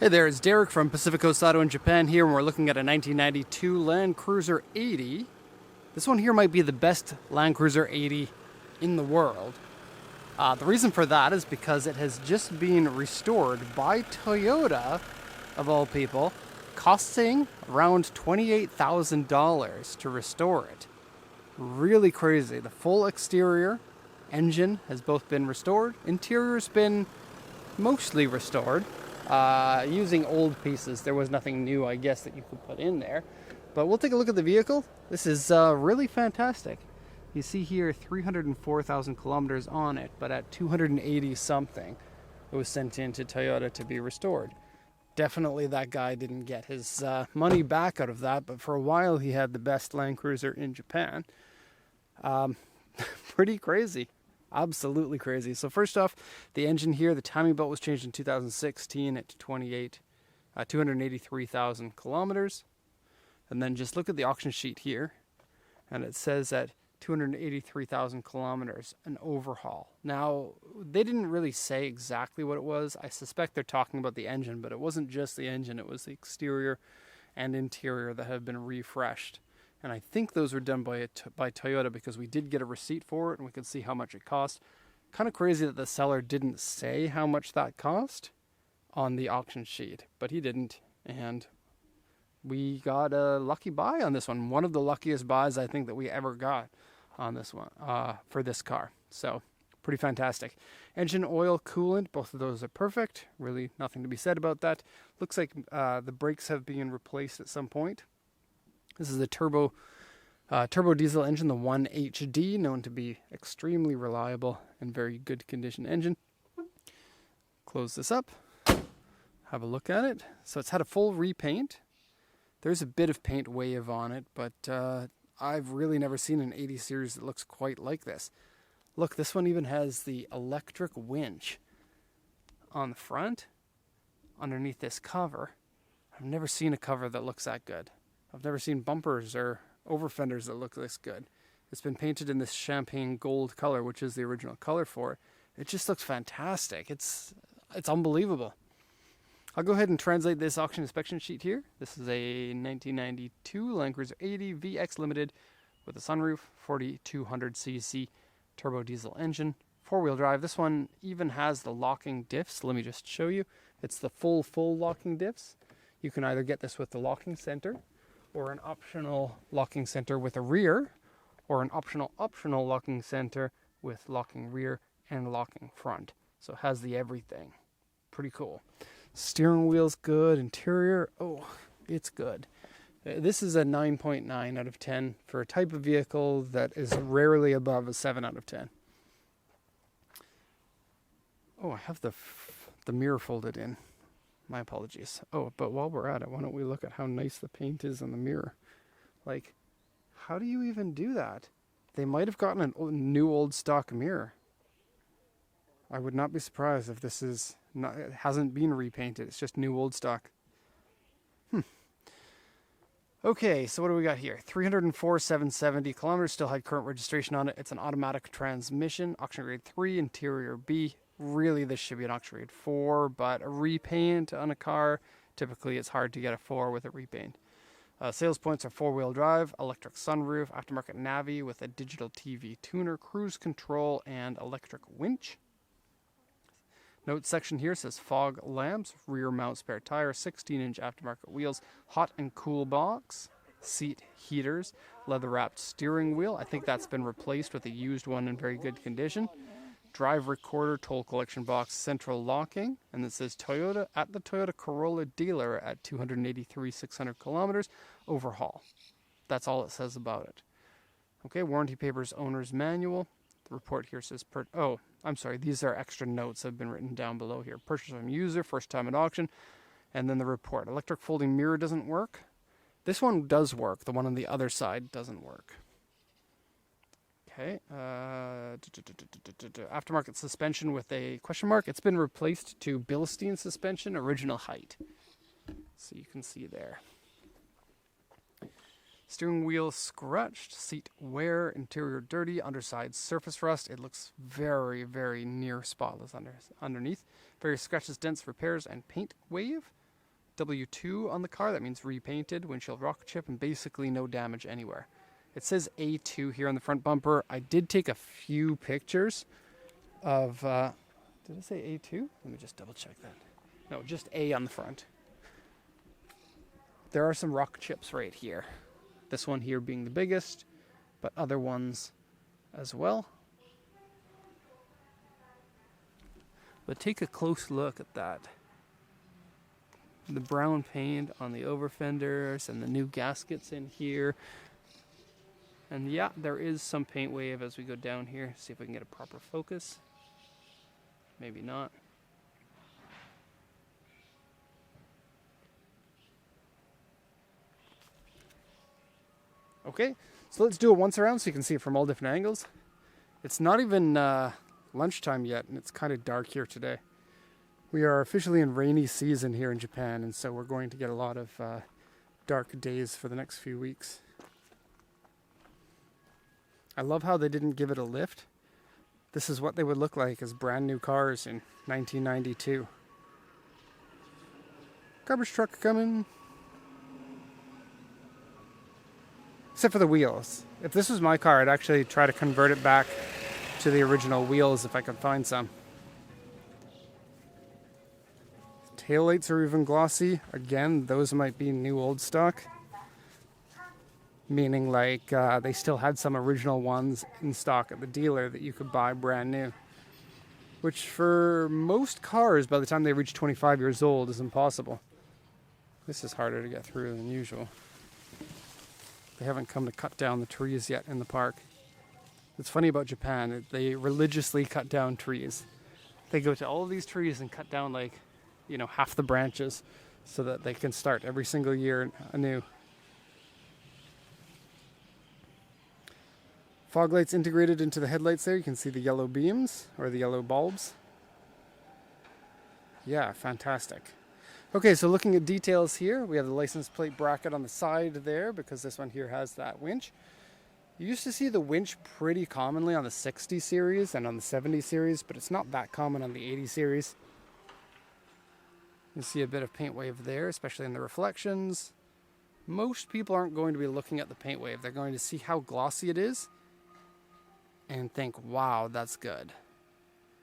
Hey there, it's Derek from Pacific Coast Auto in Japan here, and we're looking at a 1992 Land Cruiser 80. This one here might be the best Land Cruiser 80 in the world. The reason for that is because it has just been restored by Toyota, of all people, costing around $28,000 to restore it. Really crazy. The full exterior, engine has both been restored. Interior's been mostly restored. Using old pieces. There was nothing new, I guess, that you could put in there. But we'll take a look at the vehicle. This is really fantastic. You see here 304,000 kilometers on it, but at 280 something, it was sent in to Toyota to be restored. Definitely that guy didn't get his money back out of that, but for a while he had the best Land Cruiser in Japan. Pretty crazy. Absolutely crazy. So first off, the engine here, the timing belt was changed in 2016 at 283,000 kilometers. And then just look at the auction sheet here, and it says at 283,000 kilometers, an overhaul. Now, they didn't really say exactly what it was. I suspect they're talking about the engine, but it wasn't just the engine. It was the exterior and interior that have been refreshed. And I think those were done by Toyota because we did get a receipt for it and we could see how much it cost. Kind of crazy that the seller didn't say how much that cost on the auction sheet, but he didn't. And we got a lucky buy on this one. One of the luckiest buys I think that we ever got on this one for this car. So pretty fantastic. Engine, oil, coolant, both of those are perfect. Really nothing to be said about that. Looks like the brakes have been replaced at some point. This is the turbo diesel engine, the 1HD, known to be extremely reliable and very good condition engine. Close this up, have a look at it. So it's had a full repaint. There's a bit of paint wave on it, but I've really never seen an 80 series that looks quite like this. Look, this one even has the electric winch on the front, underneath this cover. I've never seen a cover that looks that good. I've never seen bumpers or over fenders that look this good. It's been painted in this champagne gold color, which is the original color for it. It just looks fantastic. It's unbelievable. I'll go ahead and translate this auction inspection sheet here. This is a 1992 Land Cruiser 80 VX Limited with a sunroof, 4200cc turbo diesel engine, four-wheel drive. This one even has the locking diffs. Let me just show you. It's the full locking diffs. You can either get this with the locking center, or an optional locking center with a rear, or an optional locking center with locking rear and locking front. So it has the everything. Pretty cool. Steering wheel's good. Interior, oh, it's good. This is a 9.9 out of 10 for a type of vehicle that is rarely above a 7 out of 10. Oh, I have the mirror folded in. My apologies. Oh, but while we're at it, why don't we look at how nice the paint is on the mirror? Like, how do you even do that? They might have gotten a new old stock mirror. I would not be surprised if this is not, it hasn't been repainted. It's just new old stock. Okay, so what do we got here? 304,770 kilometers, still had current registration on it. It's an automatic transmission, auction grade 3, interior B. Really, this should be an auction grade 4, but a repaint on a car, typically it's hard to get a 4 with a repaint. Sales points are four-wheel drive, electric sunroof, aftermarket Navi with a digital TV tuner, cruise control, and electric winch. Notes section here says fog lamps, rear mount spare tire, 16-inch aftermarket wheels, hot and cool box, seat heaters, leather-wrapped steering wheel. I think that's been replaced with a used one in very good condition. Drive recorder, toll collection box, central locking, and it says Toyota at the Toyota Corolla dealer at 283,600 kilometers, overhaul. That's all it says about it. Okay, warranty papers, owner's manual. The report here says, these are extra notes that have been written down below here. Purchase from user, first time at auction, and then the report. Electric folding mirror doesn't work. This one does work. The one on the other side doesn't work. Okay, aftermarket suspension with a question mark. It's been replaced to Bilstein suspension, original height. So you can see there. Steering wheel scratched, seat wear, interior dirty, underside surface rust. It looks very, very near spotless underneath. Various scratches, dents, repairs, and paint wave. W2 on the car. That means repainted, windshield rock chip, and basically no damage anywhere. It says A2 here on the front bumper. I did take a few pictures of, did it say A2? Let me just double check that. No, just A on the front. There are some rock chips right here. This one here being the biggest, but other ones as well. But take a close look at that. The brown paint on the over fenders and the new gaskets in here. And yeah, there is some paint wave as we go down here. See if we can get a proper focus. Maybe not. Okay, so let's do it once around so you can see it from all different angles. It's not even lunchtime yet, and it's kind of dark here today. We are officially in rainy season here in Japan, and so we're going to get a lot of dark days for the next few weeks. I love how they didn't give it a lift. This is what they would look like as brand new cars in 1992. Garbage truck coming. Except for the wheels. If this was my car, I'd actually try to convert it back to the original wheels if I could find some. Taillights are even glossy. Again, those might be new old stock. Meaning like they still had some original ones in stock at the dealer that you could buy brand new. Which for most cars, by the time they reach 25 years old, is impossible. This is harder to get through than usual. They haven't come to cut down the trees yet in the park. It's funny about Japan, they religiously cut down trees. They go to all of these trees and cut down like, half the branches so that they can start every single year anew. Fog lights integrated into the headlights there. You can see the yellow beams or the yellow bulbs. Yeah, fantastic. Okay, so looking at details here, we have the license plate bracket on the side there because this one here has that winch. You used to see the winch pretty commonly on the 60 series and on the 70 series, but it's not that common on the 80 series. You see a bit of paint wave there, especially in the reflections. Most people aren't going to be looking at the paint wave. They're going to see how glossy it is and think, wow, that's good.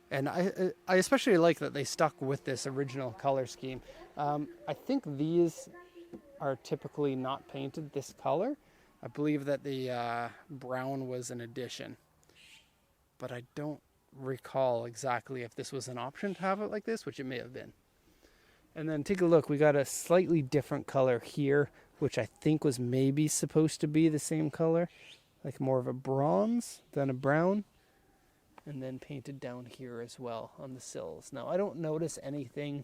And I especially like that they stuck with this original color scheme. I think these are typically not painted this color. I believe that the brown was an addition. But I don't recall exactly if this was an option to have it like this, which it may have been. And then take a look, we got a slightly different color here, which I think was maybe supposed to be the same color. Like more of a bronze than a brown. And then painted down here as well on the sills. Now, I don't notice anything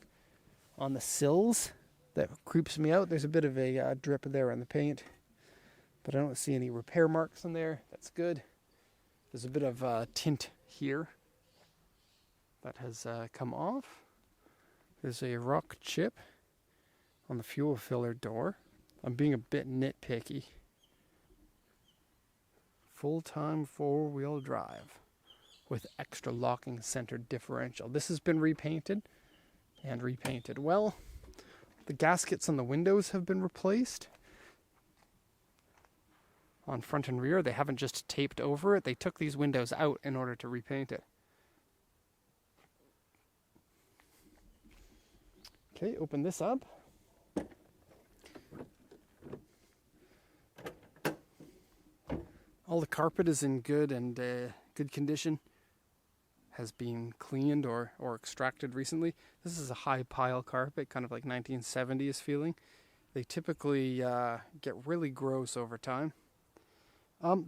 on the sills that creeps me out. There's a bit of a drip there on the paint, but I don't see any repair marks in there. That's good. There's a bit of tint here that has come off. There's a rock chip on the fuel filler door. I'm being a bit nitpicky. Full-time four-wheel drive with extra locking center differential. This has been repainted and repainted well. The gaskets on the windows have been replaced. On front and rear, they haven't just taped over it. They took these windows out in order to repaint it. Okay, open this up. All the carpet is in good condition. Has been cleaned or extracted recently. This is a high pile carpet, kind of like 1970s feeling. They typically get really gross over time.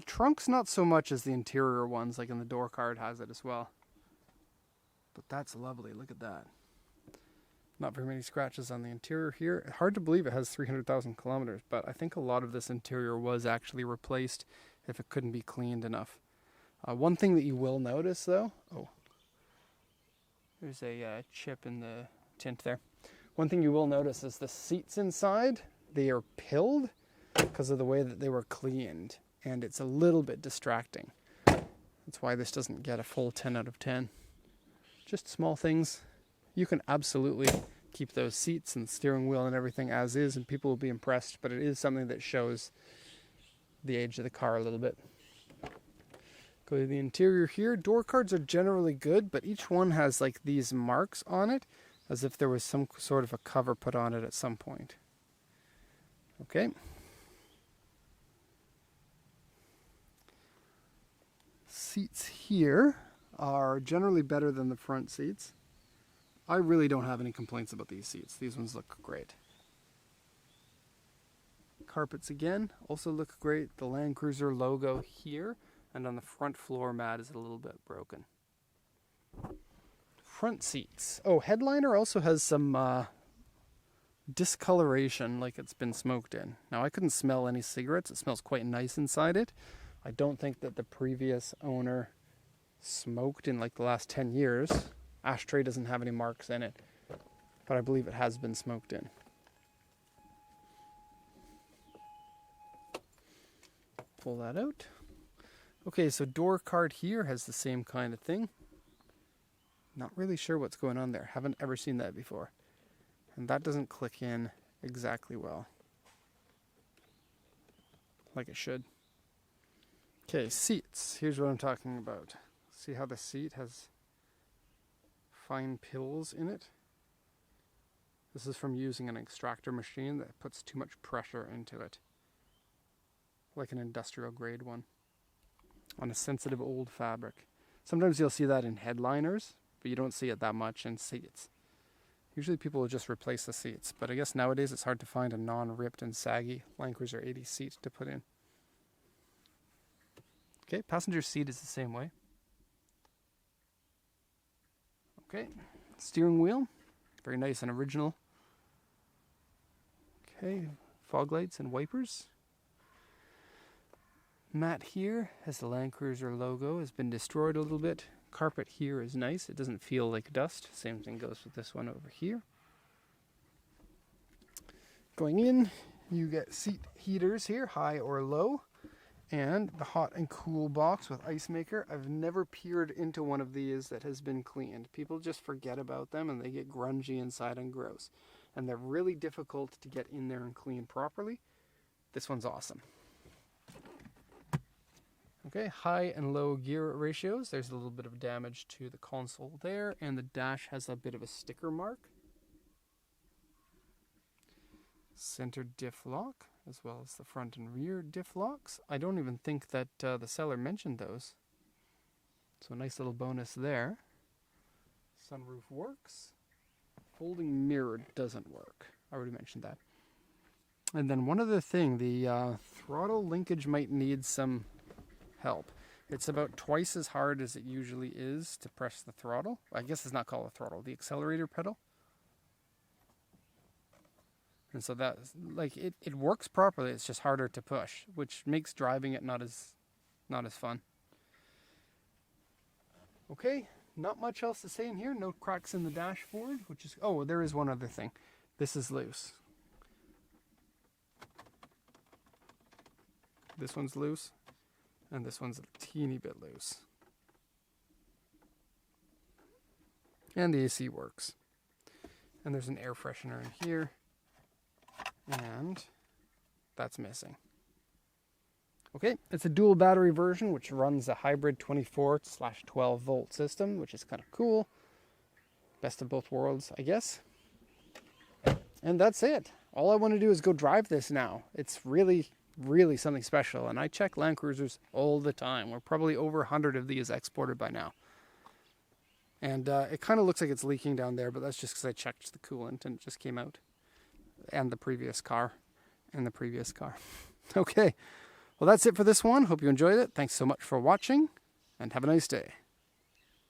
Trunks not so much as the interior ones, like in the door card has it as well. But that's lovely, look at that. Not very many scratches on the interior here. Hard to believe it has 300,000 kilometers, but I think a lot of this interior was actually replaced if it couldn't be cleaned enough. One thing that you will notice though, there's a chip in the tint there. One thing you will notice is the seats inside, they are pilled because of the way that they were cleaned, and it's a little bit distracting. That's why this doesn't get a full 10 out of 10. Just small things. You can absolutely keep those seats and steering wheel and everything as is, and people will be impressed, but it is something that shows the age of the car a little bit. Go to the interior here. Door cards are generally good, but each one has like these marks on it as if there was some sort of a cover put on it at some point. Okay. Seats here are generally better than the front seats. I really don't have any complaints about these seats. These ones look great. Carpets again also look great. The Land Cruiser logo here and on the front floor mat is a little bit broken. Front seats. Oh, headliner also has some discoloration, like it's been smoked in. Now I couldn't smell any cigarettes. It smells quite nice inside it. I don't think that the previous owner smoked in like the last 10 years. Ashtray doesn't have any marks in it, but I believe it has been smoked in. Pull that out. Okay, so door card here has the same kind of thing. Not really sure what's going on there. Haven't ever seen that before. And that doesn't click in exactly well, like it should. Okay, seats. Here's what I'm talking about. See how the seat has fine pills in it? This is from using an extractor machine that puts too much pressure into it, like an industrial grade one, on a sensitive old fabric. Sometimes you'll see that in headliners, but you don't see it that much in seats. Usually people will just replace the seats, but I guess nowadays it's hard to find a non-ripped and saggy Land Cruiser 80 seat to put in. Okay, passenger seat is the same way. Okay, steering wheel, very nice and original. Okay, fog lights and wipers. Mat here has the Land Cruiser logo, has been destroyed a little bit. Carpet here is nice, it doesn't feel like dust. Same thing goes with this one over here. Going in, you get seat heaters here, high or low, and the hot and cool box with ice maker. I've never peered into one of these that has been cleaned. People just forget about them and they get grungy inside and gross. And they're really difficult to get in there and clean properly. This one's awesome. Okay, high and low gear ratios. There's a little bit of damage to the console there, and the dash has a bit of a sticker mark. Center diff lock, as well as the front and rear diff locks. I don't even think that the seller mentioned those. So a nice little bonus there. Sunroof works. Folding mirror doesn't work. I already mentioned that. And then one other thing, the throttle linkage might need some help. It's about twice as hard as it usually is to press the throttle. I guess it's not called a throttle, the accelerator pedal. And so that, like, it works properly, it's just harder to push, which makes driving it not as fun. Okay, not much else to say in here. No cracks in the dashboard, which is, oh, there is one other thing. This is loose. This one's loose. And this one's a teeny bit loose. And the AC works. And there's an air freshener in here. And that's missing. Okay, it's a dual battery version, which runs a hybrid 24/12 volt system, which is kind of cool. Best of both worlds, I guess. And that's it. All I want to do is go drive this now. It's really something special, and I check Land Cruisers all the time. We're probably over 100 of these exported by now, and it kind of looks like it's leaking down there, but that's just because I checked the coolant and it just came out, and the previous car Okay, well, that's it for this one. Hope you enjoyed it. Thanks so much for watching, and have a nice day.